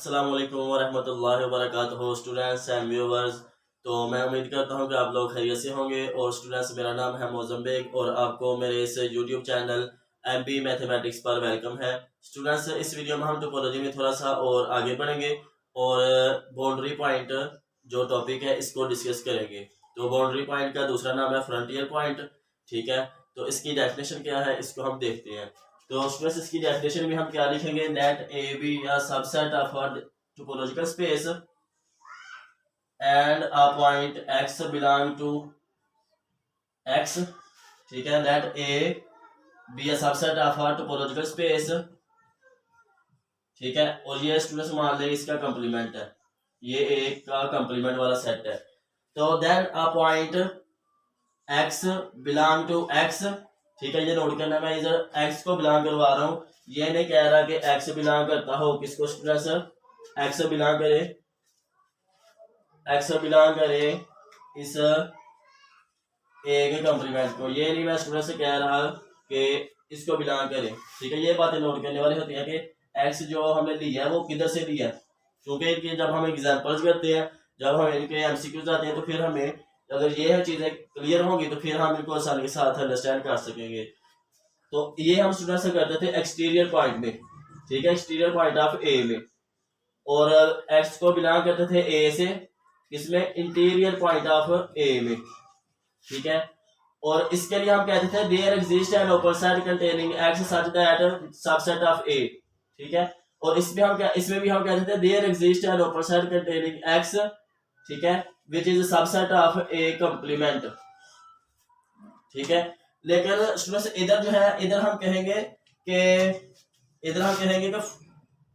अस्सलाम वालेकुम वरहमतुल्लाहि वबरकातुहू स्टूडेंट्स एंड व्यूवर्स। तो मैं उम्मीद करता हूं कि आप लोग खैरियत से होंगे। और स्टूडेंट्स, मेरा नाम है मोज़म्बिक और आपको मेरे इस यूट्यूब चैनल एमपी मैथमेटिक्स पर वेलकम है। स्टूडेंट्स, इस वीडियो में हम टोपोलॉजी में थोड़ा सा और आगे बढ़ेंगे और बाउंड्री पॉइंट जो टॉपिक है इसको डिस्कस करेंगे। तो बाउंड्री पॉइंट का दूसरा नाम है फ्रंटियर पॉइंट। ठीक है, तो इसकी डेफिनेशन क्या है इसको हम देखते हैं। तो स्टूडेंट्स, इसकी डेफिनेशन में हम क्या लिखेंगे, let A be a subset of a topological space and a point x belong to x. ठीक है, let A be a subset of a topological space. ठीक है, और ये स्टूडेंट्स मान ले इसका कंप्लीमेंट है, ये एक का कंप्लीमेंट वाला सेट है। तो then a point x belong to x. ठीक है, ये नोट करना, मैं इधर एक्स को बिलोंग करवा रहा हूँ, ये नहीं कह रहा कि एक्स बिलोंग करता हो किसको स्टूडेंट्स, एक्स बिलोंग करे, एक्स बिलोंग करे इस ए के कंप्लीमेंट को। ये नहीं मैं स्टूडेंट से कह रहा कि इसको बिलोंग करे। ठीक है, ये बातें नोट करने वाली होती है कि एक्स जो हमने लिया है वो किधर से लिया है, क्योंकि इनके जब हम एग्जाम्पल्स करते हैं, जब हम इनके एमसीक्यूज आते हैं, तो फिर हमें अगर ये चीजें क्लियर होंगी तो फिर हम इनको आसानी के साथ अंडरस्टैंड कर सकेंगे। तो ये हम स्टूडेंट से करते थे एक्सटीरियर पॉइंट में। ठीक है, एक्सटीरियर पॉइंट ऑफ ए में, और एक्स को बिलोंग करते थे ए से, इसमें इंटीरियर पॉइंट ऑफ ए में। ठीक है, और इसके लिए हम कहते थे there exist an open set containing X such that subset of A. ठीक है, और इसमें भी हम कहते थे there exist an open set containing X. ठीक है, which is subset of A complement. ठीक है, लेकिन स्टूडेंट्स इधर जो है, इधर हम कहेंगे कि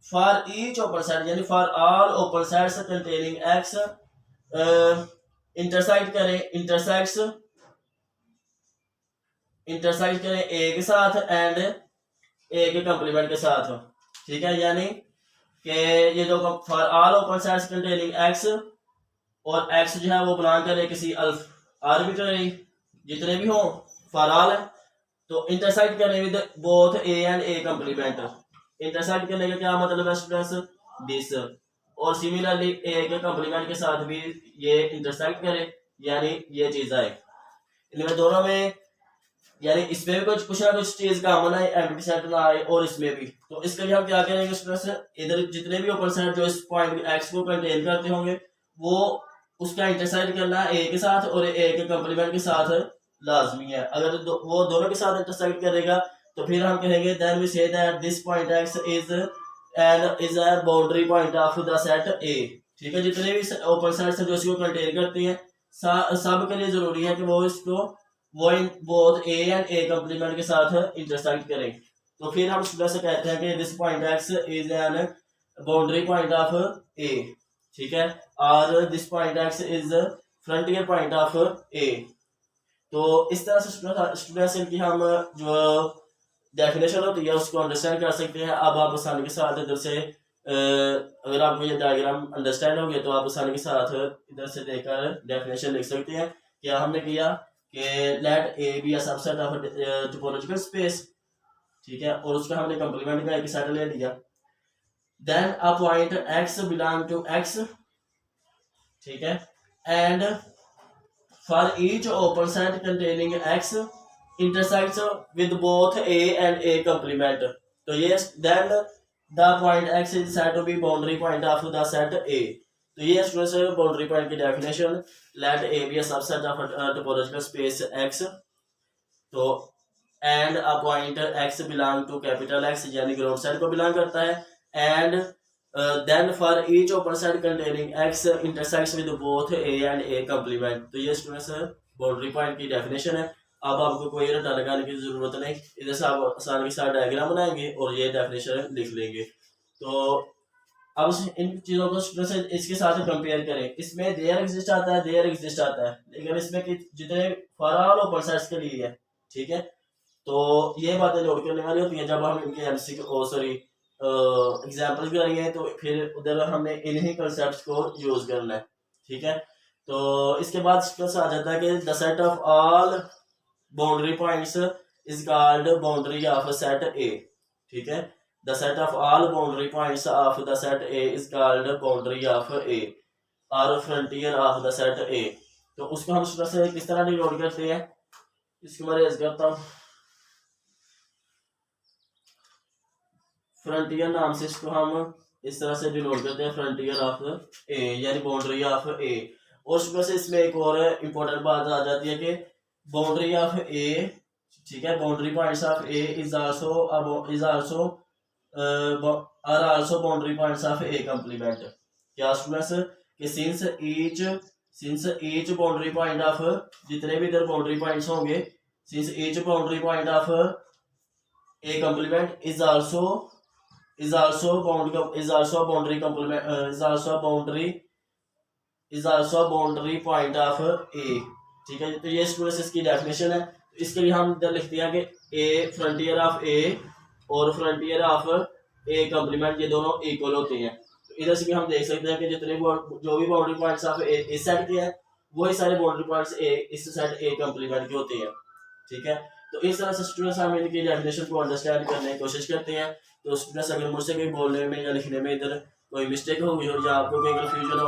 फॉर ईच ओपन सेट, यानी for all open sets containing x intersect करें ए के साथ एंड ए के कंप्लीमेंट के साथ। ठीक है, यानी कि ये जो for all open sets containing x, और एक्स जो है वो बिलोंग करे किसी आर्बिट्ररी, जितने भी हो फॉर ऑल है, तो इंटरसेक्ट करने with both A and A complement. Intersect करने का क्या मतलब है स्टूडेंट्स, दिस। और सिमिलरली ए के कंप्लीमेंट के साथ भी ये इंटरसेक्ट करे, यानी ये चीज आए इनमें दोनों में, यानी इसमें भी कुछ ना कुछ चीज कॉमन है, एम्प्टी सेट ना आए, और इसमें भी। तो इसके लिए हम क्या करेंगे स्टूडेंट्स, इधर जितने भी ओपन सेट जो इस पॉइंट एक्स को कंटेन करते होंगे वो उसका इंटरसेक्ट करना है ए के साथ, और ए के कंप्लीमेंट के साथ लाजमी है। अगर वो दोनों के साथ इंटरसेक्ट करेगा तो फिर हम कहेंगे then we say that this point x is a boundary point of the set A. ठीक है, जितने भी ओपन सेट्स जो इसको कंटेन करते हैं सब के लिए जरूरी है कि वो इसको both A and A complement के साथ इंटरसेक्ट करें। तो फिर हम स्टूडेंट से कहते हैं कि this point x is an boundary point of A. ठीक है, और this point x is frontier point of A. तो इस तरह से स्टूडेंट्स इनकी हम जो डेफिनेशन होती है उसको अंडरस्टैंड कर सकते हैं। अब आप आसानी के साथ इधर से अगर आपको ये डायग्राम अंडरस्टैंड हो गया तो आप आसानी के साथ इधर से देखकर डेफिनेशन लिख सकते हैं। क्या हमने किया कि let A be a subset of topological space. ठीक है, और उसका हमने कंप्लीमेंट का एक सेट ले लिया। Then a point x belong to x. ठीक है, and for each open set containing x intersects with both A and A complement. तो ये then the point x is said to be boundary point of the set A. तो ये students boundary point की definition, let A be a subset of topological space X. तो and a point x belong to capital X, यानी ground set को belong करता है, and then for each open set containing x intersects with both A and A complement. तो ये students boundary point की definition है। अब आपको कोई रट्टा लगाने की जरूरत नहीं, इधर से आप आसानी के साथ डायग्राम बनाएंगे और ये डेफिनेशन लिख लेंगे। तो अब इन चीजों को स्टूडेंट्स इसके साथ कंपेयर करें। इसमें देयर एग्जिस्ट आता है, देयर एग्जिस्ट आता है, लेकिन इसमें जितने फॉर ऑल ओपन सेट्स के लिए है। ठीक है, तो ये बातें नोट करने वाली होती हैं जब हम इनके एमसीक्यू सॉरी एग्जाम्पल्स करेंगे, तो फिर उधर हमने इन्हीं कंसेप्ट को यूज करना है। ठीक है, तो इसके बाद स्टूडेंट्स आ जाता है कि the set of all boundary points is called boundary of set A. ठीक है, the set of all boundary points of the set A is called boundary of A और frontier of the set A. तो उसको हम इस तरह से किस तरह डिनोट करते हैं, इसको मैं रेज करता हूँ। फ्रंटियर नाम से इसको हम इस तरह से डिनोट करते हैं, फ्रंटियर ऑफ ए यानी बाउंड्री ऑफ ए। और उसमें से इसमें एक और इम्पोर्टेंट बात आ जाती है कि बाउंड्री ऑफ ए, ठीक है, boundary points of A is also are also boundary points of A complement. क्या स्टूडेंट्स कि since each boundary point of, जितने भी इधर बाउंड्री पॉइंट्स होंगे, since each boundary point of A complement is also boundary point of A. ठीक है, तो ये स्टूडेंट्स इसकी डेफिनेशन है। तो इसके लिए हम इधर लिखते हैं कि ए फ्रंटियर ऑफ ए और फ्रंटियर ऑफ ए कंप्लीमेंट ये दोनों इक्वल होते हैं। तो इधर से भी हम देख सकते हैं कि जितने जो भी बाउंड्री पॉइंट्स ऑफ ए इस सेट के हैं वही सारे बाउंड्री पॉइंट्स ए इस सेट ए कंप्लीमेंट के होते हैं। ठीक है, तो इस तरह से स्टूडेंट्स हम इनकी डेफिनेशन को अंडरस्टैंड करने की कोशिश करते हैं। तो स्टूडेंट्स अगर मुझसे कोई बोलने में या लिखने में इधर कोई मिस्टेक होगी और या आपको कोई कन्फ्यूजन हो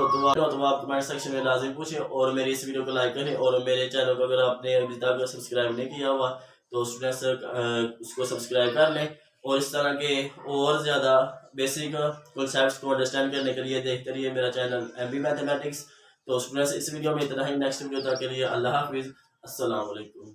तो आप कमेंट सेक्शन में लाजिम पूछें और मेरी इस वीडियो को लाइक करें। और मेरे चैनल को अगर आपने अभी तक सब्सक्राइब नहीं किया हुआ तो स्टूडेंट्स उसको सब्सक्राइब कर लें। और इस तरह के और ज़्यादा बेसिक कॉन्सेप्ट्स को अंडरस्टैंड करने के लिए देखते रहिए मेरा चैनल MB मैथमेटिक्स। तो स्टूडेंट्स इस वीडियो में इतना ही, नेक्स्ट वीडियो तक के लिए अल्लाह हाफिज़, अस्सलाम वालेकुम।